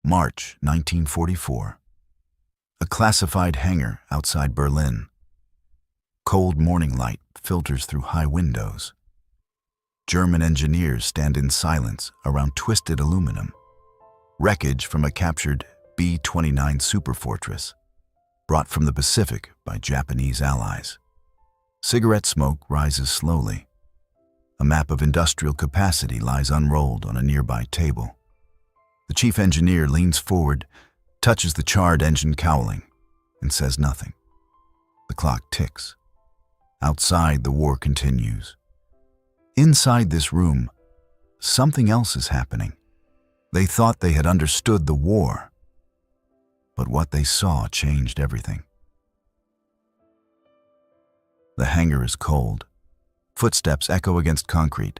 March 1944. A classified hangar outside Berlin. Cold morning light filters through high windows. German engineers stand in silence around twisted aluminum. Wreckage from a captured B-29 Superfortress, brought from the Pacific by Japanese allies. Cigarette smoke rises slowly. A map of industrial capacity lies unrolled on a nearby table. The chief engineer leans forward, touches the charred engine cowling, and says nothing. The clock ticks. Outside, the war continues. Inside this room, something else is happening. They thought they had understood the war, but what they saw changed everything. The hangar is cold. Footsteps echo against concrete.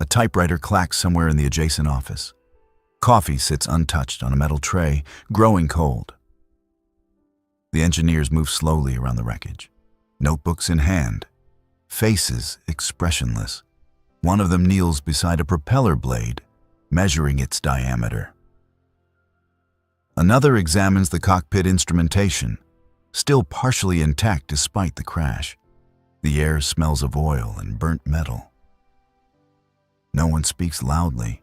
A typewriter clacks somewhere in the adjacent office. Coffee sits untouched on a metal tray, growing cold. The engineers move slowly around the wreckage, notebooks in hand, faces expressionless. One of them kneels beside a propeller blade, measuring its diameter. Another examines the cockpit instrumentation, still partially intact despite the crash. The air smells of oil and burnt metal. No one speaks loudly.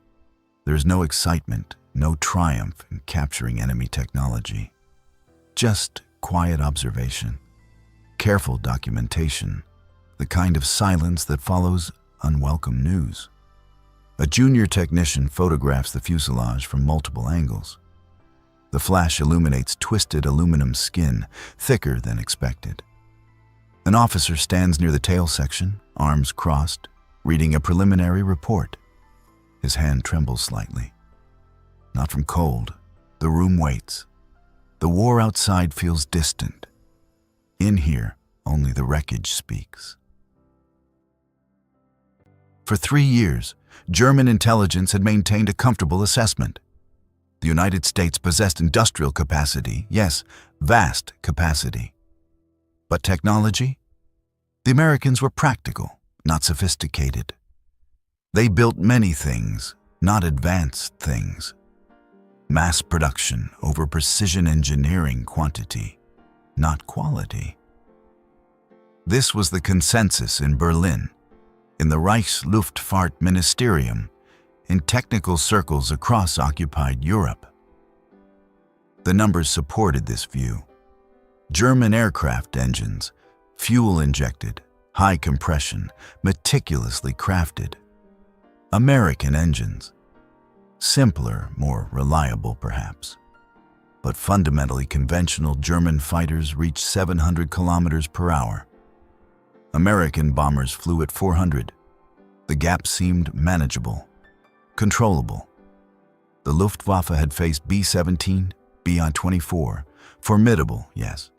There is no excitement, no triumph in capturing enemy technology. Just quiet observation, careful documentation, the kind of silence that follows unwelcome news. A junior technician photographs the fuselage from multiple angles. The flash illuminates twisted aluminum skin, thicker than expected. An officer stands near the tail section, arms crossed, reading a preliminary report. His hand trembles slightly. Not from cold. The room waits. The war outside feels distant. In here, only the wreckage speaks. For 3 years, German intelligence had maintained a comfortable assessment. The United States possessed industrial capacity, yes, vast capacity. But technology? The Americans were practical, not sophisticated. They built many things, not advanced things. Mass production over precision engineering quantity, not quality. This was the consensus in Berlin, in the Luftwaffe Ministerium, in technical circles across occupied Europe. The numbers supported this view. German aircraft engines, fuel-injected, high compression, meticulously crafted. American engines, simpler, more reliable perhaps. But fundamentally conventional German fighters reached 700 kilometers per hour. American bombers flew at 400. The gap seemed manageable, controllable. The Luftwaffe had faced B-17, B-24, formidable, yes,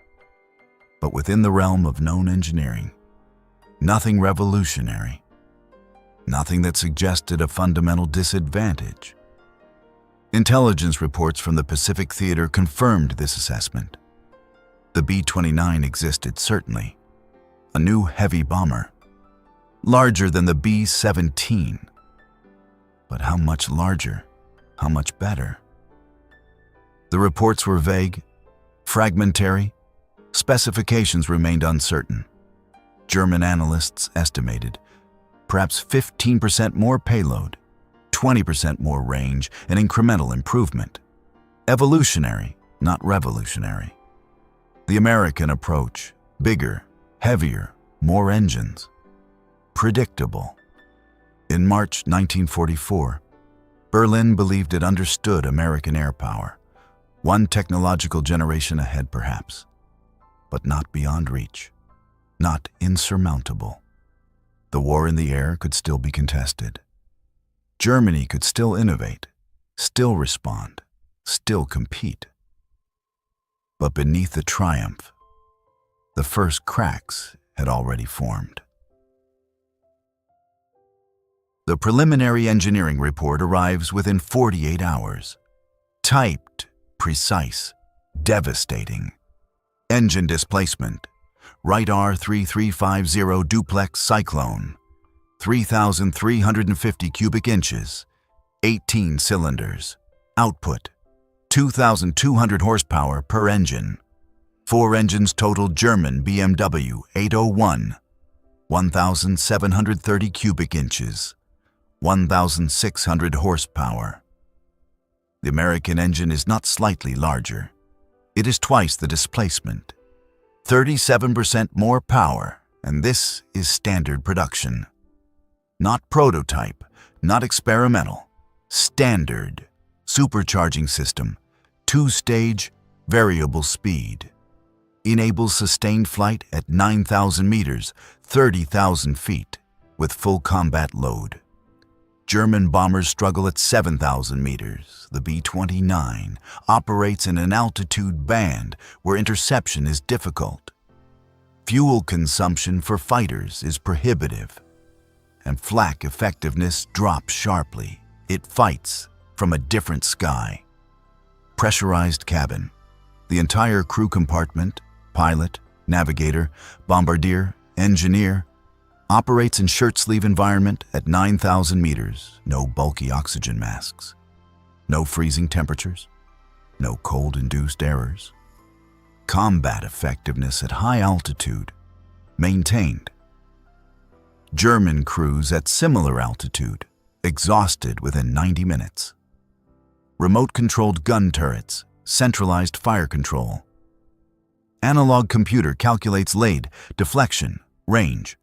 but within the realm of known engineering. Nothing revolutionary. Nothing that suggested a fundamental disadvantage. Intelligence reports from the Pacific Theater confirmed this assessment. The B-29 existed, certainly. A new heavy bomber. Larger than the B-17. But how much larger? How much better? The reports were vague, fragmentary. Specifications remained uncertain. German analysts estimated perhaps 15% more payload, 20% more range, an incremental improvement. Evolutionary, not revolutionary. The American approach, bigger, heavier, more engines. Predictable. In March 1944, Berlin believed it understood American air power, one technological generation ahead perhaps, but not beyond reach, not insurmountable. The war in the air could still be contested. Germany could still innovate, still respond, still compete. But beneath the triumph, the first cracks had already formed. The preliminary engineering report arrives within 48 hours. Typed, precise, devastating. Engine displacement, Wright R-3350 Duplex-Cyclone, 3,350 cubic inches, 18 cylinders. Output, 2,200 horsepower per engine. 4 engines total. German BMW 801, 1,730 cubic inches, 1,600 horsepower. The American engine is not slightly larger. It is twice the displacement, 37% more power, and this is standard production. Not prototype, not experimental, standard. Supercharging system, 2-stage, variable speed. Enables sustained flight at 9,000 meters, 30,000 feet, with full combat load. German bombers struggle at 7,000 meters. The B-29 operates in an altitude band where interception is difficult. Fuel consumption for fighters is prohibitive, and flak effectiveness drops sharply. It fights from a different sky. Pressurized cabin. The entire crew compartment, pilot, navigator, bombardier, engineer, operates in shirt-sleeve environment at 9,000 meters. No bulky oxygen masks. No freezing temperatures. No cold-induced errors. Combat effectiveness at high altitude maintained. German crews at similar altitude exhausted within 90 minutes. Remote-controlled gun turrets, centralized fire control. Analog computer calculates lead, deflection, range.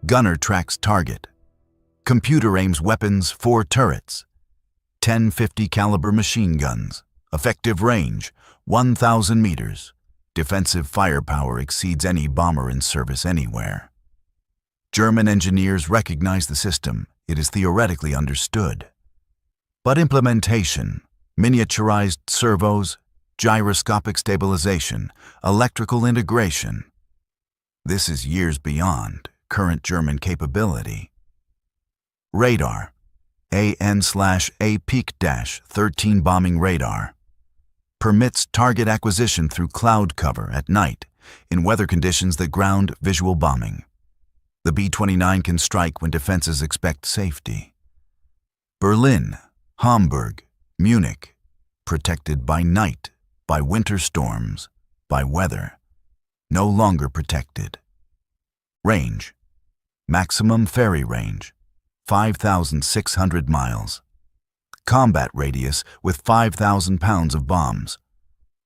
Gunner tracks target. Computer aims weapons for turrets. 10-50 caliber machine guns. Effective range, 1,000 meters. Defensive firepower exceeds any bomber in service anywhere. German engineers recognize the system. It is theoretically understood. But implementation, miniaturized servos, gyroscopic stabilization, electrical integration. This is years beyond current German capability. Radar, AN/A Peak-13 bombing radar, permits target acquisition through cloud cover at night in weather conditions that ground visual bombing. The B-29 can strike when defenses expect safety. Berlin, Hamburg, Munich, protected by night, by winter storms, by weather, no longer protected. Range, maximum ferry range, 5,600 miles. Combat radius with 5,000 pounds of bombs,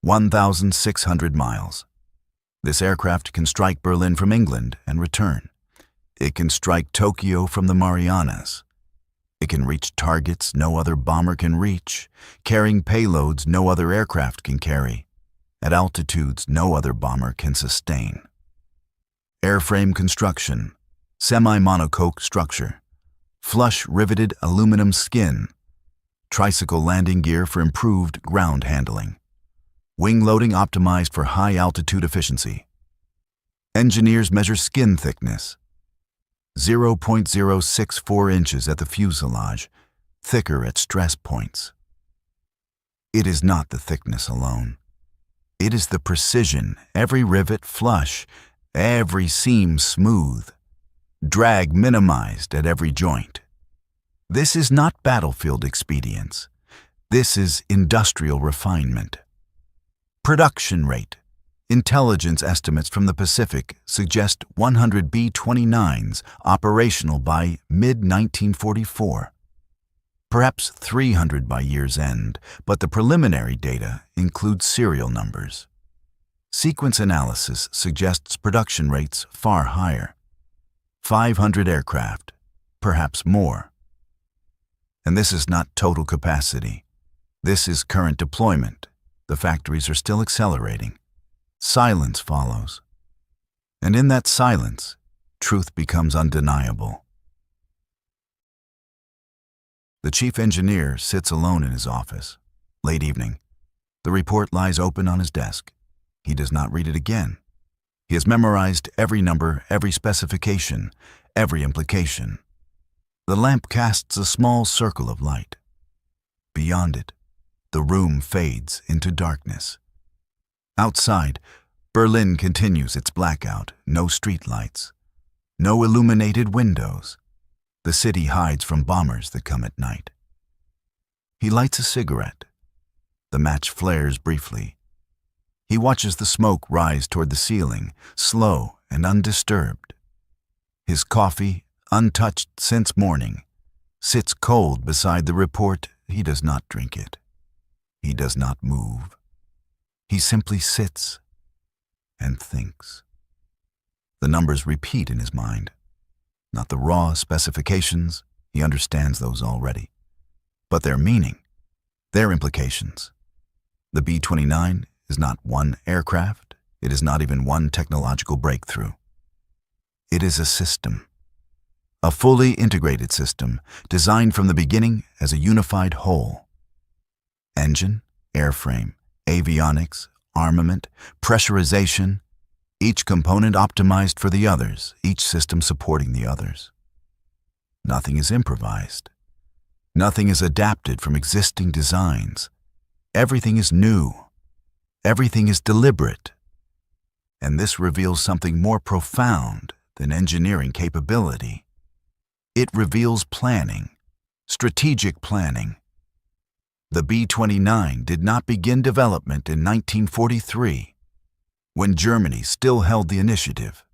1,600 miles. This aircraft can strike Berlin from England and return. It can strike Tokyo from the Marianas. It can reach targets no other bomber can reach, carrying payloads no other aircraft can carry, at altitudes no other bomber can sustain. Airframe construction, semi-monocoque structure, flush riveted aluminum skin, tricycle landing gear for improved ground handling, wing loading optimized for high altitude efficiency. Engineers measure skin thickness, 0.064 inches at the fuselage, thicker at stress points. It is not the thickness alone. It is the precision, every rivet flush, every seam smooth, drag minimized at every joint. This is not battlefield expedience. This is industrial refinement. Production rate. Intelligence estimates from the Pacific suggest 100 B-29s operational by mid-1944. Perhaps 300 by year's end, but the preliminary data includes serial numbers. Sequence analysis suggests production rates far higher. 500 aircraft, perhaps more. And this is not total capacity. This is current deployment. The factories are still accelerating. Silence follows. And in that silence, truth becomes undeniable. The chief engineer sits alone in his office. Late evening. The report lies open on his desk. He does not read it again. He has memorized every number, every specification, every implication. The lamp casts a small circle of light. Beyond it, the room fades into darkness. Outside, Berlin continues its blackout, no streetlights, no illuminated windows. The city hides from bombers that come at night. He lights a cigarette. The match flares briefly. He watches the smoke rise toward the ceiling, slow and undisturbed. His coffee, untouched since morning, sits cold beside the report. He does not drink it. He does not move. He simply sits and thinks. The numbers repeat in his mind. Not the raw specifications, he understands those already, but their meaning, their implications. The B-29 is not one aircraft. It is not even one technological breakthrough. It is a system, a fully integrated system designed from the beginning as a unified whole. Engine, airframe, avionics, armament, pressurization, each component optimized for the others, each system supporting the others. Nothing is improvised. Nothing is adapted from existing designs. Everything is new. Everything is deliberate. And this reveals something more profound than engineering capability. It reveals planning, strategic planning. The B-29 did not begin development in 1943, when Germany still held the initiative.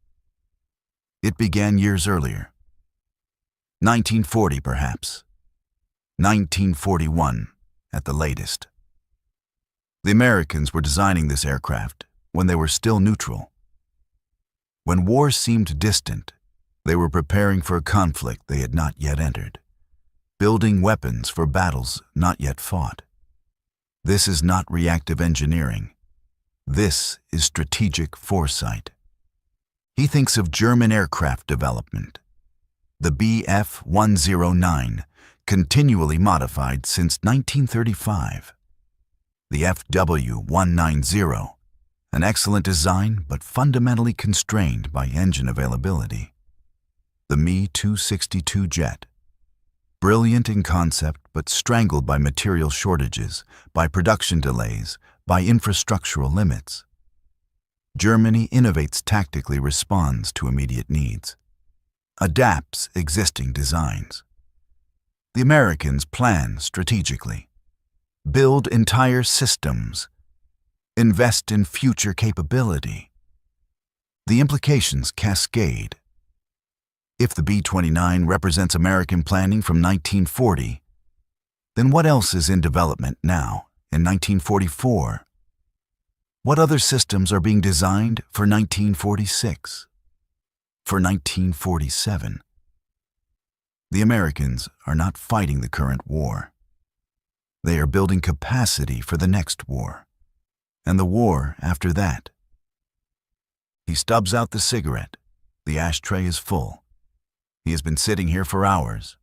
It began years earlier. 1940 perhaps. 1941 at the latest. The Americans were designing this aircraft when they were still neutral. When war seemed distant, they were preparing for a conflict they had not yet entered, building weapons for battles not yet fought. This is not reactive engineering. This is strategic foresight. He thinks of German aircraft development. The Bf-109, continually modified since 1935. The FW-190, an excellent design but fundamentally constrained by engine availability. The Me-262 jet, brilliant in concept but strangled by material shortages, by production delays, by infrastructural limits. Germany innovates tactically, responds to immediate needs, adapts existing designs. The Americans plan strategically, build entire systems, invest in future capability. The implications cascade. If the B-29 represents American planning from 1940, then what else is in development now, in 1944? What other systems are being designed for 1946? For 1947? The Americans are not fighting the current war. They are building capacity for the next war, and the war after that. He stubs out the cigarette. The ashtray is full. He has been sitting here for hours.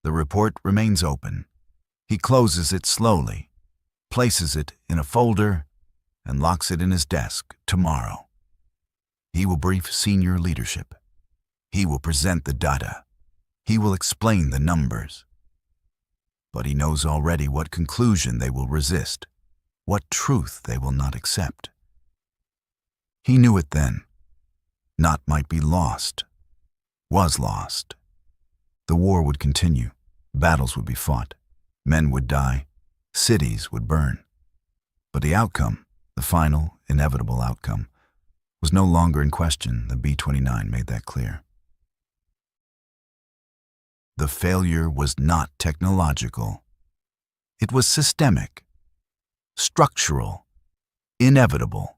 The report remains open. He closes it slowly, places it in a folder, and locks it in his desk. Tomorrow, he will brief senior leadership. He will present the data. He will explain the numbers. But he knows already what conclusion they will resist, what truth they will not accept. He knew it then. Not might be lost, was lost. The war would continue. Battles would be fought. Men would die. Cities would burn. But the outcome, the final, inevitable outcome, was no longer in question. The B-29 made that clear. The failure was not technological. It was systemic, structural, inevitable.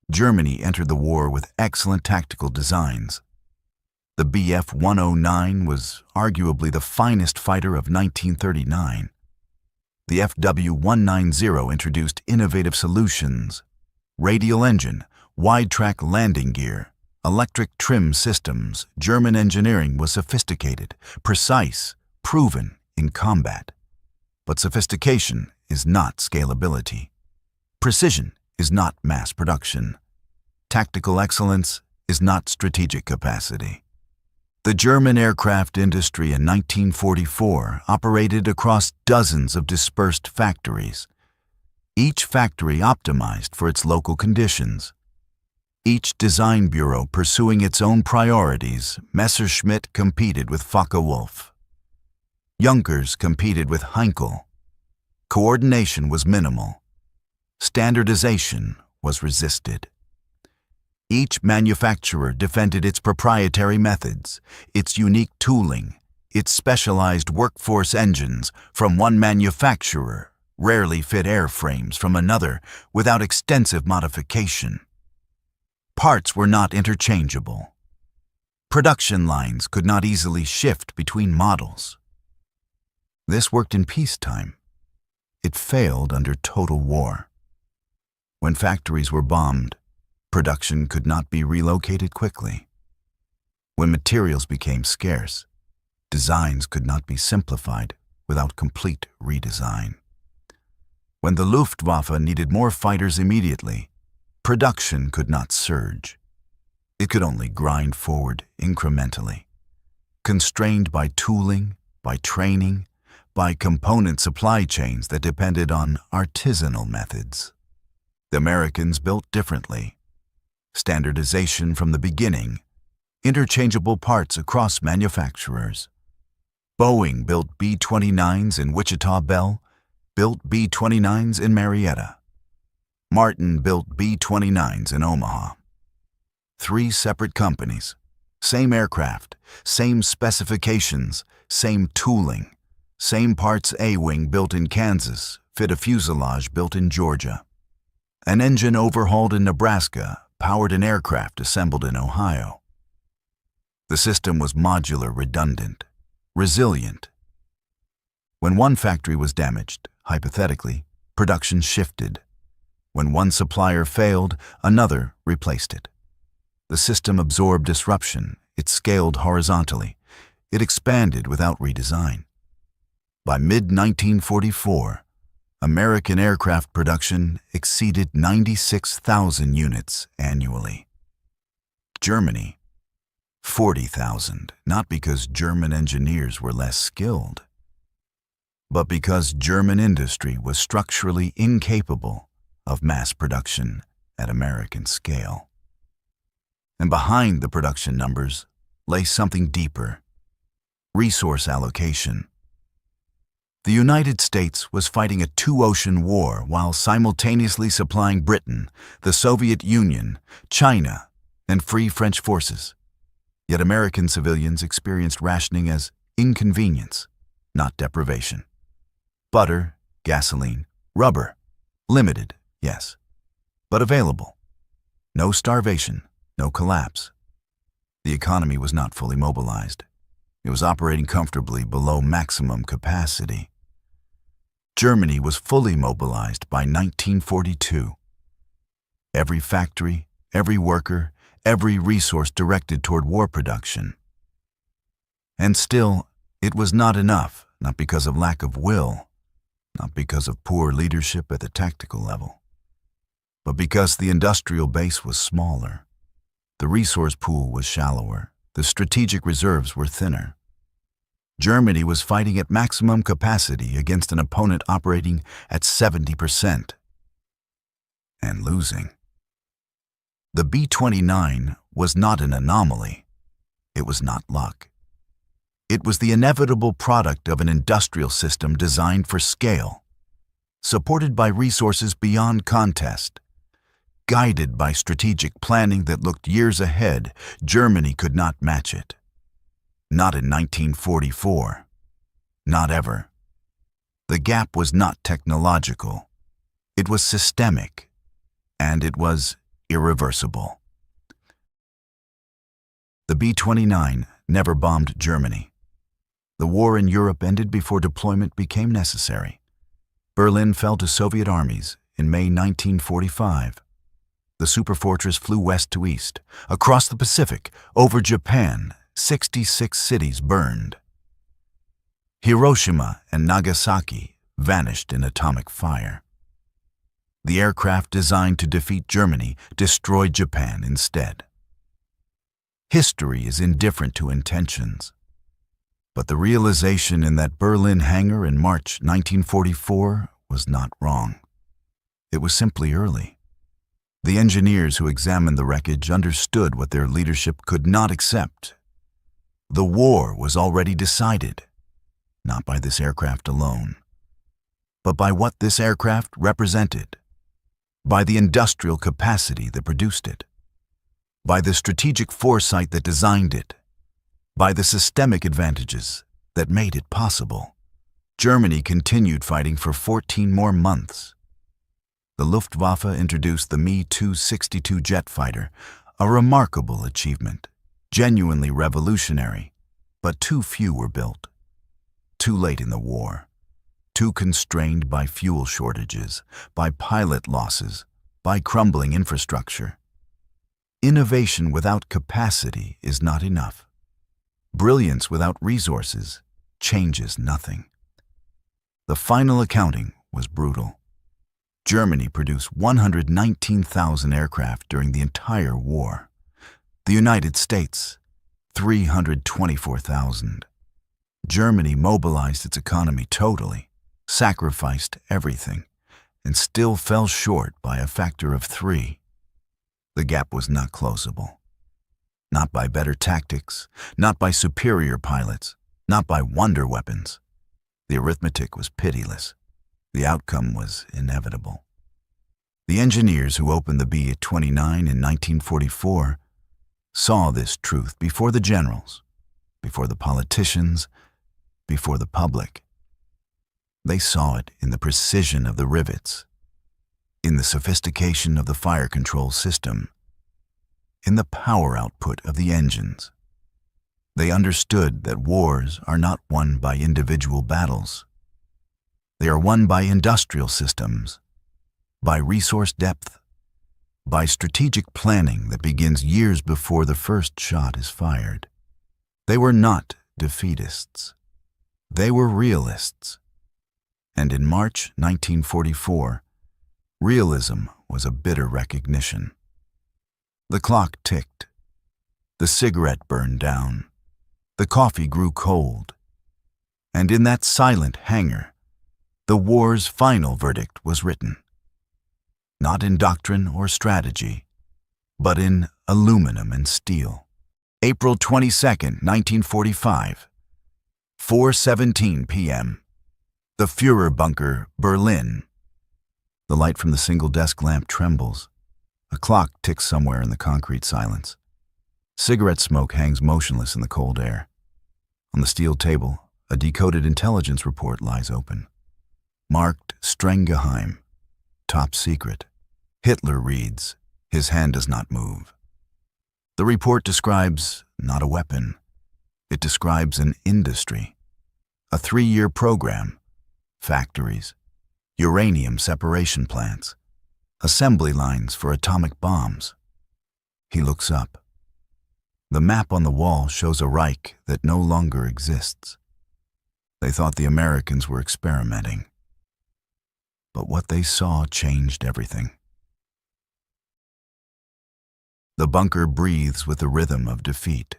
Germany entered the war with excellent tactical designs. The Bf-109 was arguably the finest fighter of 1939. The FW-190 introduced innovative solutions: radial engine, wide-track landing gear, electric trim systems. German engineering was sophisticated, precise, proven in combat. But sophistication is not scalability. Precision is not mass production. Tactical excellence is not strategic capacity. The German aircraft industry in 1944 operated across dozens of dispersed factories, each factory optimized for its local conditions. Each design bureau pursuing its own priorities. Messerschmitt competed with Focke-Wulf. Junkers competed with Heinkel. Coordination was minimal. Standardization was resisted. Each manufacturer defended its proprietary methods, its unique tooling, its specialized workforce engines from one manufacturer, rarely fit airframes from another without extensive modification. Parts were not interchangeable. Production lines could not easily shift between models. This worked in peacetime. It failed under total war. When factories were bombed, production could not be relocated quickly. When materials became scarce, designs could not be simplified without complete redesign. When the Luftwaffe needed more fighters immediately, production could not surge. It could only grind forward incrementally, constrained by tooling, by training, by component supply chains that depended on artisanal methods. The Americans built differently. Standardization from the beginning, interchangeable parts across manufacturers. Boeing built B-29s in Wichita Bell, built B-29s in Marietta. Martin built B-29s in Omaha. 3 separate companies, same aircraft, same specifications, same tooling, same parts. A-wing built in Kansas fit a fuselage built in Georgia. An engine overhauled in Nebraska powered an aircraft assembled in Ohio. The system was modular, redundant, resilient. When one factory was damaged, hypothetically, production shifted. When one supplier failed, another replaced it. The system absorbed disruption. It scaled horizontally. It expanded without redesign. By mid-1944, American aircraft production exceeded 96,000 units annually. Germany, 40,000, not because German engineers were less skilled, but because German industry was structurally incapable of mass production at American scale. And behind the production numbers lay something deeper: resource allocation. The United States was fighting a two-ocean war while simultaneously supplying Britain, the Soviet Union, China, and Free French forces. Yet American civilians experienced rationing as inconvenience, not deprivation. Butter, gasoline, rubber, limited, yes, but available. No starvation, no collapse. The economy was not fully mobilized. It was operating comfortably below maximum capacity. Germany was fully mobilized by 1942. Every factory, every worker, every resource directed toward war production. And still, it was not enough, not because of lack of will, not because of poor leadership at the tactical level, but because the industrial base was smaller. The resource pool was shallower. The strategic reserves were thinner. Germany was fighting at maximum capacity against an opponent operating at 70% and losing. The B-29 was not an anomaly. It was not luck. It was the inevitable product of an industrial system designed for scale, supported by resources beyond contest. Guided by strategic planning that looked years ahead, Germany could not match it. Not in 1944. Not ever. The gap was not technological. It was systemic, and it was irreversible. The B-29 never bombed Germany. The war in Europe ended before deployment became necessary. Berlin fell to Soviet armies in May 1945. The Superfortress flew west to east, across the Pacific, over Japan. 66 cities burned. Hiroshima and Nagasaki vanished in atomic fire. The aircraft designed to defeat Germany destroyed Japan instead. History is indifferent to intentions, but the realization in that Berlin hangar in March 1944 was not wrong. It was simply early. The engineers who examined the wreckage understood what their leadership could not accept. The war was already decided, not by this aircraft alone, but by what this aircraft represented, by the industrial capacity that produced it, by the strategic foresight that designed it, by the systemic advantages that made it possible. Germany continued fighting for 14 more months. The Luftwaffe introduced the Me-262 jet fighter, a remarkable achievement, genuinely revolutionary, but too few were built. Too late in the war, too constrained by fuel shortages, by pilot losses, by crumbling infrastructure. Innovation without capacity is not enough. Brilliance without resources changes nothing. The final accounting was brutal. Germany produced 119,000 aircraft during the entire war. The United States, 324,000. Germany mobilized its economy totally, sacrificed everything, and still fell short by a factor of 3. The gap was not closable. Not by better tactics, not by superior pilots, not by wonder weapons. The arithmetic was pitiless. The outcome was inevitable. The engineers who opened the B-29 in 1944 saw this truth before the generals, before the politicians, before the public. They saw it in the precision of the rivets, in the sophistication of the fire control system, in the power output of the engines. They understood that wars are not won by individual battles. They are won by industrial systems, by resource depth, by strategic planning that begins years before the first shot is fired. They were not defeatists. They were realists. And in March 1944, realism was a bitter recognition. The clock ticked. The cigarette burned down. The coffee grew cold. And in that silent hangar, the war's final verdict was written. Not in doctrine or strategy, but in aluminum and steel. April 22, 1945, 4:17 p.m. The Führer bunker, Berlin. The light from the single desk lamp trembles. A clock ticks somewhere in the concrete silence. Cigarette smoke hangs motionless in the cold air. On the steel table, a decoded intelligence report lies open. Marked streng geheim, top secret. Hitler reads, his hand does not move. The report describes not a weapon. It describes an industry, a 3-year program, factories, uranium separation plants, assembly lines for atomic bombs. He looks up. The map on the wall shows a Reich that no longer exists. They thought the Americans were experimenting. But what they saw changed everything. The bunker breathes with the rhythm of defeat.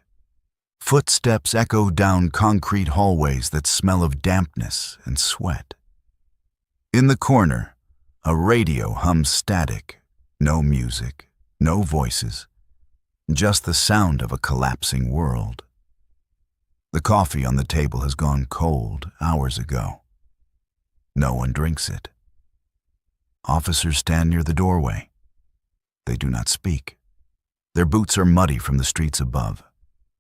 Footsteps echo down concrete hallways that smell of dampness and sweat. In the corner, a radio hums static, no music, no voices, just the sound of a collapsing world. The coffee on the table has gone cold hours ago. No one drinks it. Officers stand near the doorway. They do not speak. Their boots are muddy from the streets above,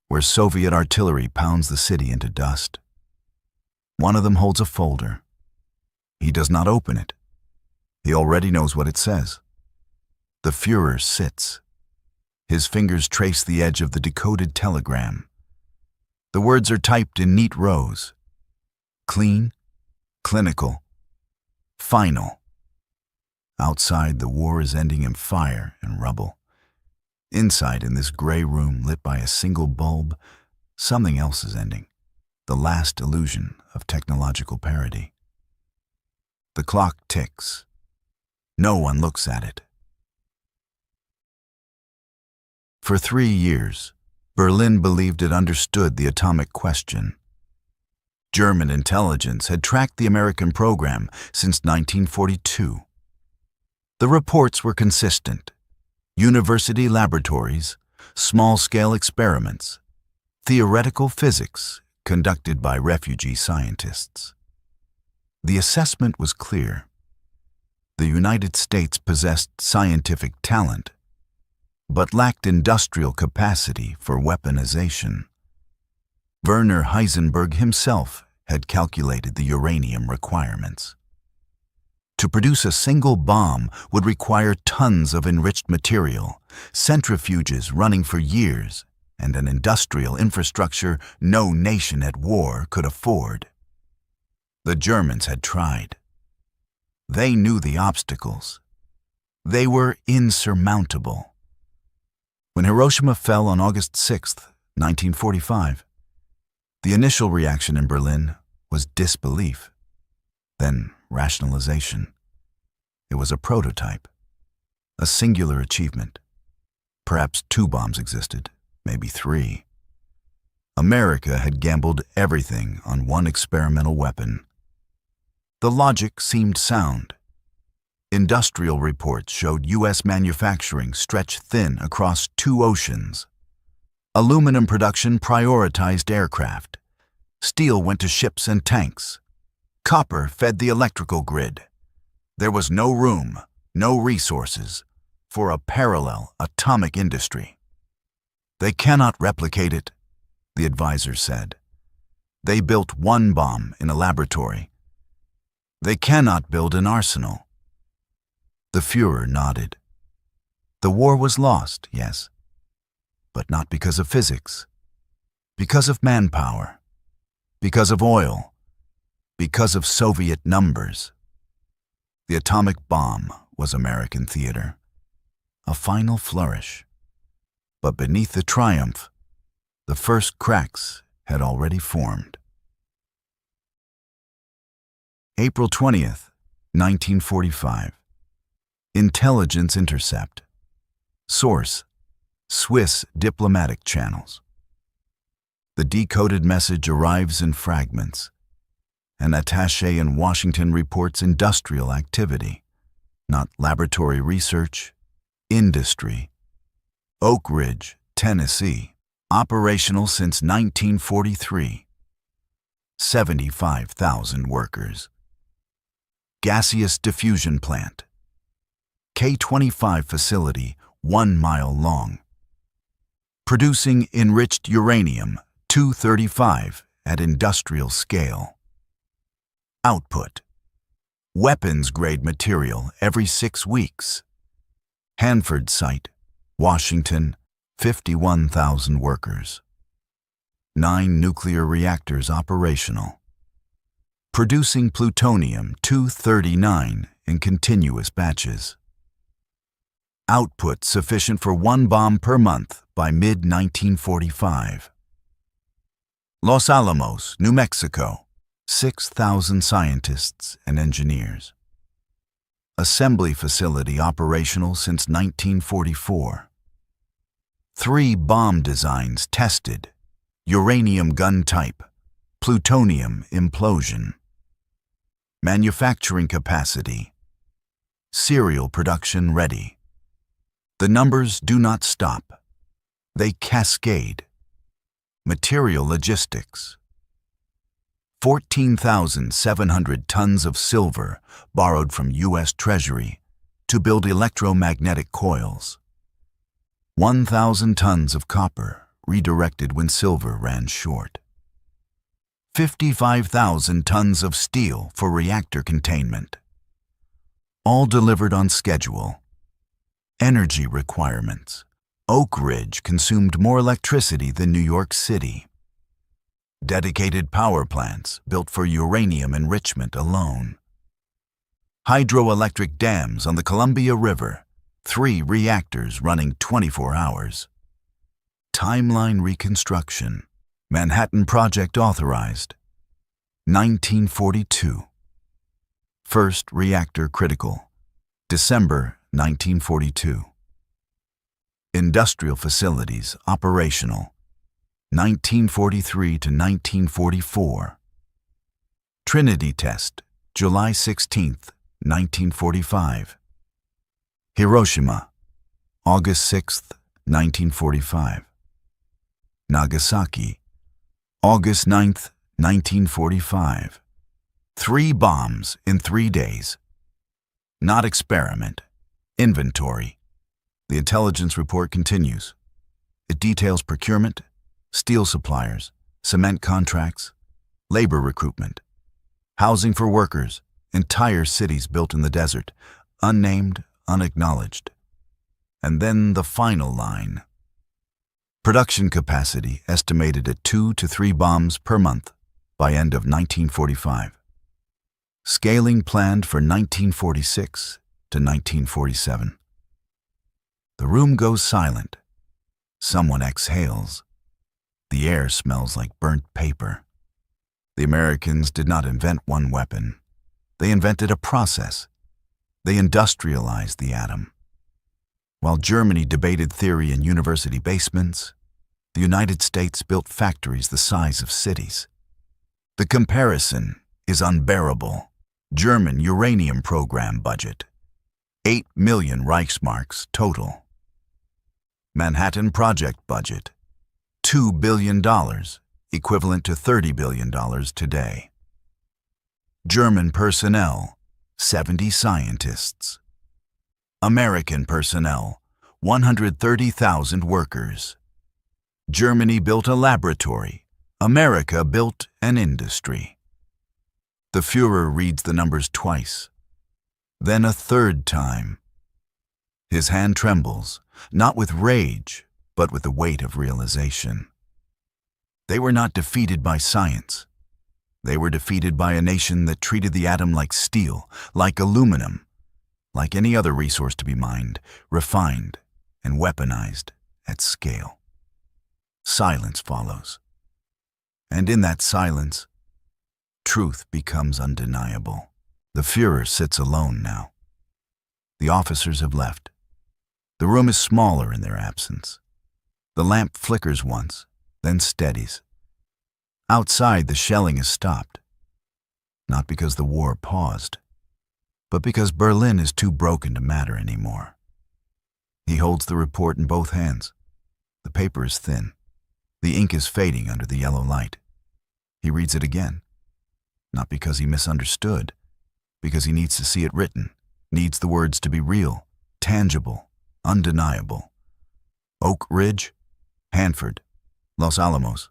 where Soviet artillery pounds the city into dust. One of them holds a folder. He does not open it. He already knows what it says. The Führer sits. His fingers trace the edge of the decoded telegram. The words are typed in neat rows. Clean, clinical, final. Outside, the war is ending in fire and rubble. Inside, in this gray room lit by a single bulb, something else is ending. The last illusion of technological parity. The clock ticks. No one looks at it. For 3 years, Berlin believed it understood the atomic question. German intelligence had tracked the American program since 1942. The reports were consistent. University laboratories, small-scale experiments, theoretical physics conducted by refugee scientists. The assessment was clear. The United States possessed scientific talent, but lacked industrial capacity for weaponization. Werner Heisenberg himself had calculated the uranium requirements. To produce a single bomb would require tons of enriched material, centrifuges running for years, and an industrial infrastructure no nation at war could afford. The Germans had tried. They knew the obstacles. They were insurmountable. When Hiroshima fell on August 6, 1945, the initial reaction in Berlin was disbelief, then rationalization. It was a prototype, a singular achievement. Perhaps 2 bombs existed, maybe 3. America had gambled everything on one experimental weapon. The logic seemed sound. Industrial reports showed U.S. manufacturing stretched thin across 2 oceans. Aluminum production prioritized aircraft. Steel went to ships and tanks. Copper fed the electrical grid. There was no room, no resources, for a parallel atomic industry. They cannot replicate it, the advisors said. They built 1 bomb in a laboratory. They cannot build an arsenal. The Führer nodded. The war was lost, yes, but not because of physics, because of manpower, because of oil, because of Soviet numbers. The atomic bomb was American theater, a final flourish. But beneath the triumph, the first cracks had already formed. April 20th, 1945. Intelligence intercept. Source: Swiss diplomatic channels. The decoded message arrives in fragments. An attaché in Washington reports industrial activity, not laboratory research, industry. Oak Ridge, Tennessee, operational since 1943. 75,000 workers. Gaseous diffusion plant. K-25 facility 1 mile long. Producing enriched uranium-235 at industrial scale. Output: weapons-grade material every 6 weeks. Hanford site, Washington, 51,000 workers. 9 nuclear reactors operational. Producing plutonium-239 in continuous batches. Output sufficient for 1 bomb per month by mid-1945. Los Alamos, New Mexico, 6,000 scientists and engineers. Assembly facility operational since 1944. 3 bomb designs tested: uranium gun type, plutonium implosion. Manufacturing capacity: serial production ready. The numbers do not stop. They cascade. Material logistics: 14,700 tons of silver borrowed from U.S. Treasury to build electromagnetic coils. 1,000 tons of copper redirected when silver ran short. 55,000 tons of steel for reactor containment. All delivered on schedule. Energy requirements: Oak Ridge consumed more electricity than New York City. Dedicated power plants built for uranium enrichment alone. Hydroelectric dams on the Columbia River, 3 reactors running 24 hours. Timeline reconstruction. Manhattan Project authorized. 1942. First reactor critical. December 1942. Industrial facilities operational. 1943 to 1944. Trinity test, July 16, 1945. Hiroshima, August 6, 1945. Nagasaki, August 9, 1945. 3 bombs in 3 days. Not experiment. Inventory. The intelligence report continues. It details procurement, steel suppliers, cement contracts, labor recruitment, housing for workers, entire cities built in the desert, unnamed, unacknowledged. And then the final line. Production capacity estimated at 2 to 3 bombs per month by end of 1945. Scaling planned for 1946 to 1947. The room goes silent. Someone exhales. The air smells like burnt paper. The Americans did not invent one weapon. They invented a process. They industrialized the atom. While Germany debated theory in university basements, the United States built factories the size of cities. The comparison is unbearable. German uranium program budget, 8 million Reichsmarks total. Manhattan project budget, $2 billion, equivalent to $30 billion today. German personnel, 70 scientists. American personnel, 130,000 workers. Germany built a laboratory. America built an industry. The Führer reads the numbers twice, then a third time. His hand trembles, not with rage, but with the weight of realization. They were not defeated by science. They were defeated by a nation that treated the atom like steel, like aluminum, like any other resource to be mined, refined, and weaponized at scale. Silence follows. And in that silence, truth becomes undeniable. The Führer sits alone now. The officers have left. The room is smaller in their absence. The lamp flickers once, then steadies. Outside, the shelling is stopped. Not because the war paused, but because Berlin is too broken to matter anymore. He holds the report in both hands. The paper is thin. The ink is fading under the yellow light. He reads it again. Not because he misunderstood, because he needs to see it written, needs the words to be real, tangible, undeniable. Oak Ridge, Hanford, Los Alamos.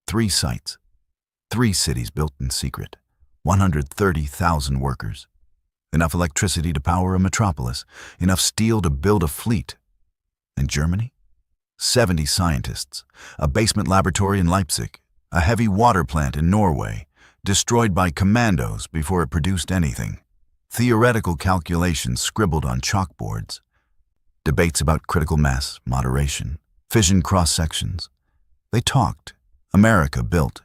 3 sites, 3 cities built in secret, 130,000 workers. Enough electricity to power a metropolis, enough steel to build a fleet. And Germany? 70 scientists, a basement laboratory in Leipzig, a heavy water plant in Norway, destroyed by commandos before it produced anything. Theoretical calculations scribbled on chalkboards. Debates about critical mass, moderation, fission cross-sections. They talked. America built.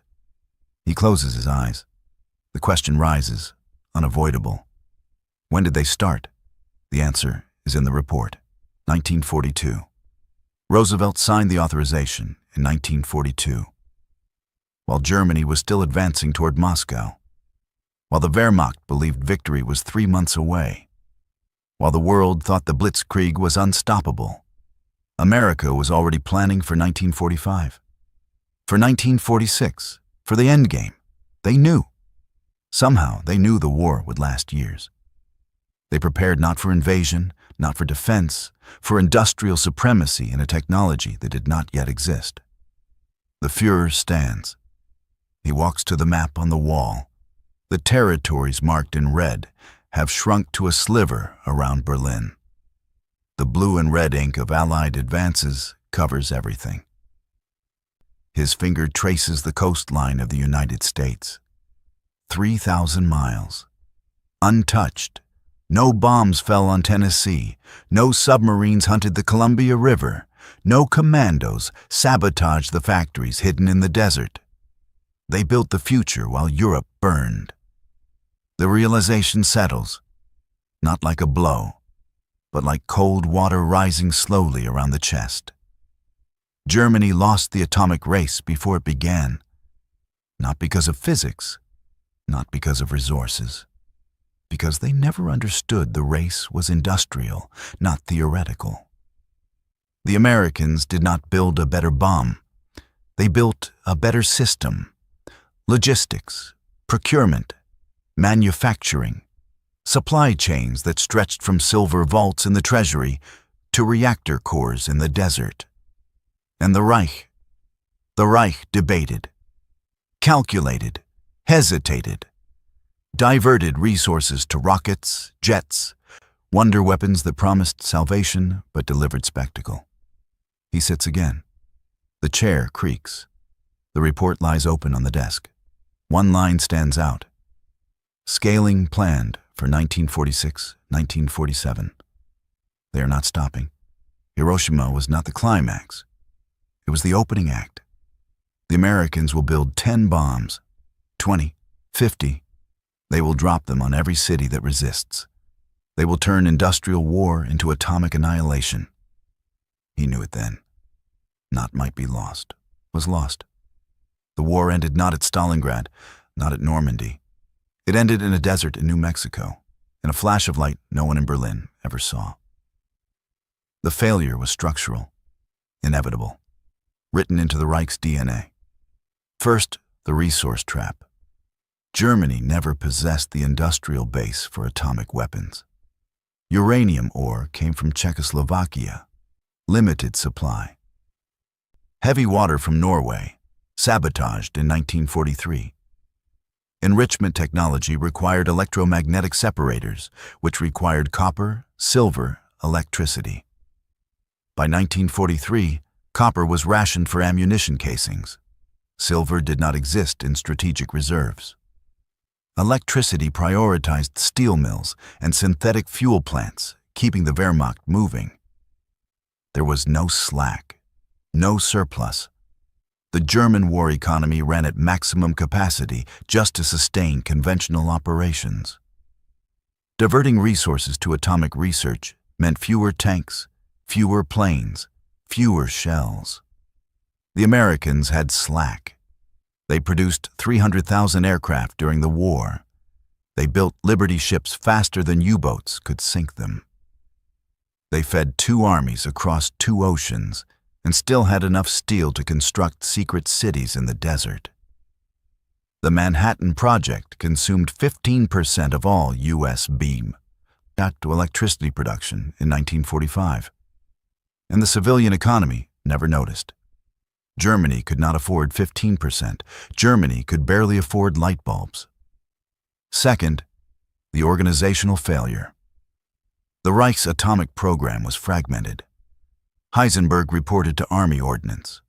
He closes his eyes. The question rises, unavoidable. When did they start? The answer is in the report. 1942. Roosevelt signed the authorization in 1942. While Germany was still advancing toward Moscow. While the Wehrmacht believed victory was 3 months away. While the world thought the Blitzkrieg was unstoppable. America was already planning for 1945. For 1946, for the endgame. They knew. Somehow they knew the war would last years. They prepared not for invasion, not for defense, for industrial supremacy in a technology that did not yet exist. The Führer stands. He walks to the map on the wall. The territories marked in red have shrunk to a sliver around Berlin. The blue and red ink of Allied advances covers everything. His finger traces the coastline of the United States. 3,000 miles. Untouched. No bombs fell on Tennessee. No submarines hunted the Columbia River. No commandos sabotaged the factories hidden in the desert. They built the future while Europe burned. The realization settles, not like a blow, but like cold water rising slowly around the chest. Germany lost the atomic race before it began, not because of physics, not because of resources, because they never understood the race was industrial, not theoretical. The Americans did not build a better bomb. They built a better system. Logistics, procurement, manufacturing, supply chains that stretched from silver vaults in the treasury to reactor cores in the desert. And the Reich debated, calculated, hesitated, diverted resources to rockets, jets, wonder weapons that promised salvation but delivered spectacle. He sits again. The chair creaks. The report lies open on the desk. One line stands out. Scaling planned for 1946-1947. They are not stopping. Hiroshima was not the climax. It was the opening act. The Americans will build 10 bombs, 20, 50. They will drop them on every city that resists. They will turn industrial war into atomic annihilation. He knew it then. Not might be lost, was lost. The war ended not at Stalingrad, not at Normandy. It ended in a desert in New Mexico, in a flash of light no one in Berlin ever saw. The failure was structural, inevitable, written into the Reich's DNA. First, the resource trap. Germany never possessed the industrial base for atomic weapons. Uranium ore came from Czechoslovakia, limited supply. Heavy water from Norway, sabotaged in 1943. Enrichment technology required electromagnetic separators, which required copper, silver, electricity. By 1943, copper was rationed for ammunition casings. Silver did not exist in strategic reserves. Electricity prioritized steel mills and synthetic fuel plants, keeping the Wehrmacht moving. There was no slack, no surplus. The German war economy ran at maximum capacity just to sustain conventional operations. Diverting resources to atomic research meant fewer tanks, fewer planes, fewer shells. The Americans had slack. They produced 300,000 aircraft during the war. They built Liberty ships faster than U-boats could sink them. They fed 2 armies across 2 oceans and still had enough steel to construct secret cities in the desert. The Manhattan Project consumed 15% of all U.S. beam, back to electricity production in 1945. And the civilian economy never noticed. Germany could not afford 15%. Germany could barely afford light bulbs. Second, the organizational failure. The Reich's atomic program was fragmented. Heisenberg reported to Army Ordnance.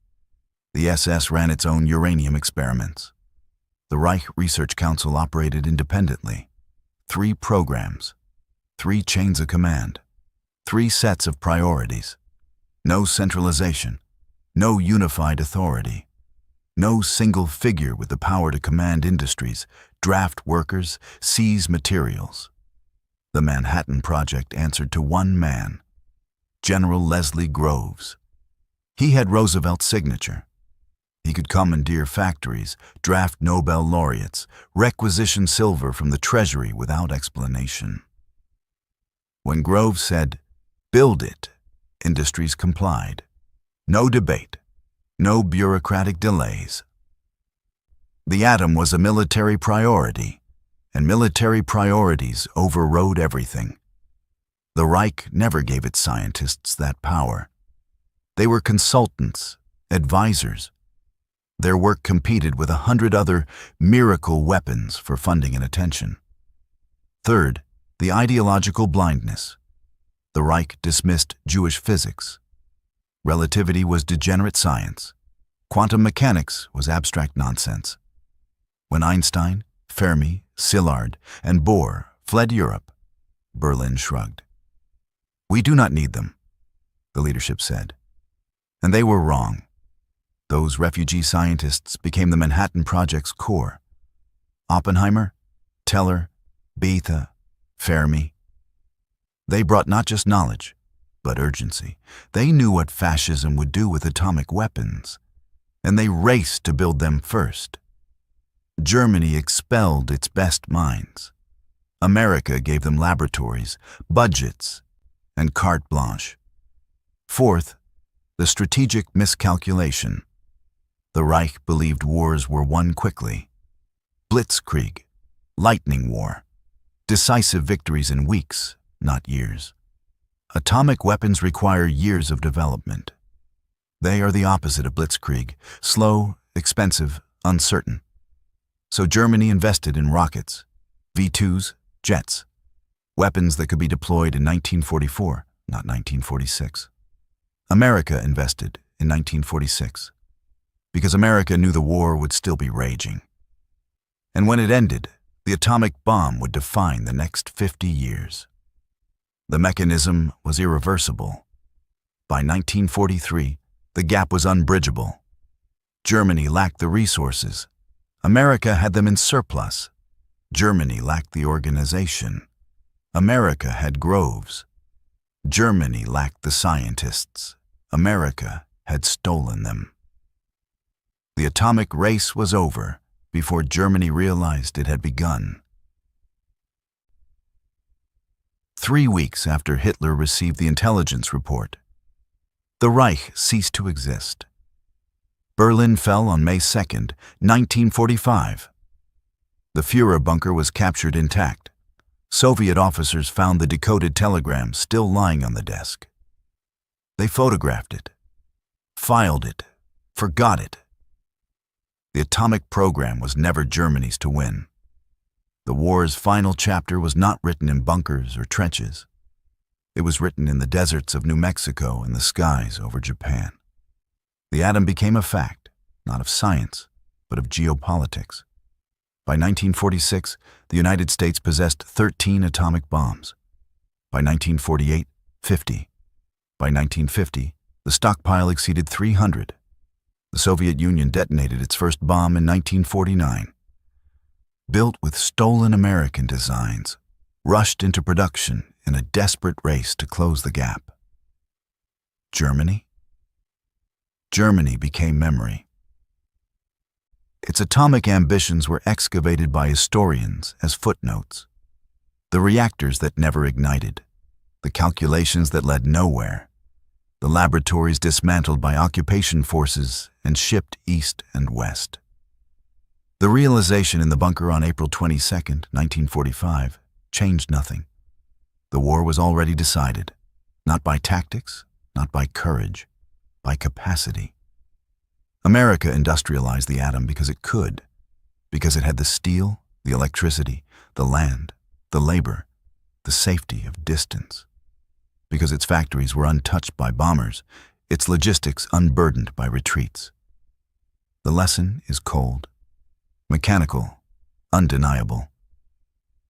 The SS ran its own uranium experiments. The Reich Research Council operated independently. 3 programs, 3 chains of command, 3 sets of priorities. No centralization. No unified authority. No single figure with the power to command industries, draft workers, seize materials. The Manhattan Project answered to one man, General Leslie Groves. He had Roosevelt's signature. He could commandeer factories, draft Nobel laureates, requisition silver from the treasury without explanation. When Groves said, "Build it," industries complied. No debate, no bureaucratic delays. The atom was a military priority, and military priorities overrode everything. The Reich never gave its scientists that power. They were consultants, advisors. Their work competed with 100 other miracle weapons for funding and attention. Third, the ideological blindness. The Reich dismissed Jewish physics. Relativity was degenerate science. Quantum mechanics was abstract nonsense. When Einstein, Fermi, Szilard, and Bohr fled Europe, Berlin shrugged. "We do not need them," the leadership said. And they were wrong. Those refugee scientists became the Manhattan Project's core. Oppenheimer, Teller, Bethe, Fermi. They brought not just knowledge, but urgency. They knew what fascism would do with atomic weapons, and they raced to build them first. Germany expelled its best minds. America gave them laboratories, budgets, and carte blanche. Fourth, the strategic miscalculation. The Reich believed wars were won quickly. Blitzkrieg, Lightning war. Decisive victories in weeks, not years. Atomic weapons require years of development. They are the opposite of blitzkrieg, slow, expensive, uncertain. So Germany invested in rockets, V-2s, jets, weapons that could be deployed in 1944, not 1946. America invested in 1946, because America knew the war would still be raging. And when it ended, the atomic bomb would define the next 50 years. The mechanism was irreversible. By 1943, the gap was unbridgeable. Germany lacked the resources. America had them in surplus. Germany lacked the organization. America had Groves. Germany lacked the scientists. America had stolen them. The atomic race was over before Germany realized it had begun. 3 weeks after Hitler received the intelligence report, the Reich ceased to exist. Berlin fell on May 2nd, 1945. The Führer bunker was captured intact. Soviet officers found the decoded telegram still lying on the desk. They photographed it, filed it, forgot it. The atomic program was never Germany's to win. The war's final chapter was not written in bunkers or trenches. It was written in the deserts of New Mexico and the skies over Japan. The atom became a fact, not of science, but of geopolitics. By 1946, the United States possessed 13 atomic bombs. By 1948, 50. By 1950, the stockpile exceeded 300. The Soviet Union detonated its first bomb in 1949. Built with stolen American designs, rushed into production in a desperate race to close the gap. Germany? Germany became memory. Its atomic ambitions were excavated by historians as footnotes. The reactors that never ignited, the calculations that led nowhere, the laboratories dismantled by occupation forces and shipped east and west. The realization in the bunker on April 22, 1945, changed nothing. The war was already decided, not by tactics, not by courage, by capacity. America industrialized the atom because it could, because it had the steel, the electricity, the land, the labor, the safety of distance. Because its factories were untouched by bombers, its logistics unburdened by retreats. The lesson is cold, mechanical, undeniable.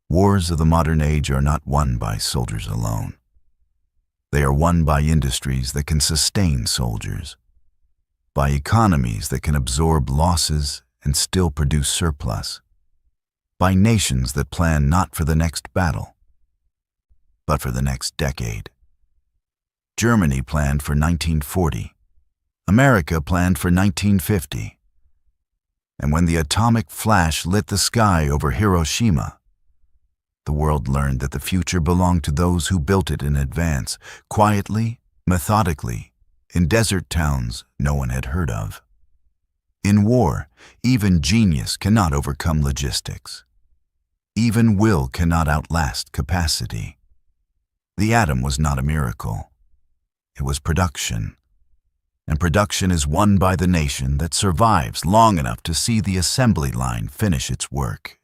Wars of the modern age are not won by soldiers alone. They are won by industries that can sustain soldiers, by economies that can absorb losses and still produce surplus, by nations that plan not for the next battle, but for the next decade. Germany planned for 1940. America planned for 1950. And when the atomic flash lit the sky over Hiroshima, the world learned that the future belonged to those who built it in advance, quietly, methodically, in desert towns no one had heard of. In war, even genius cannot overcome logistics. Even will cannot outlast capacity. The atom was not a miracle. It was production. And production is won by the nation that survives long enough to see the assembly line finish its work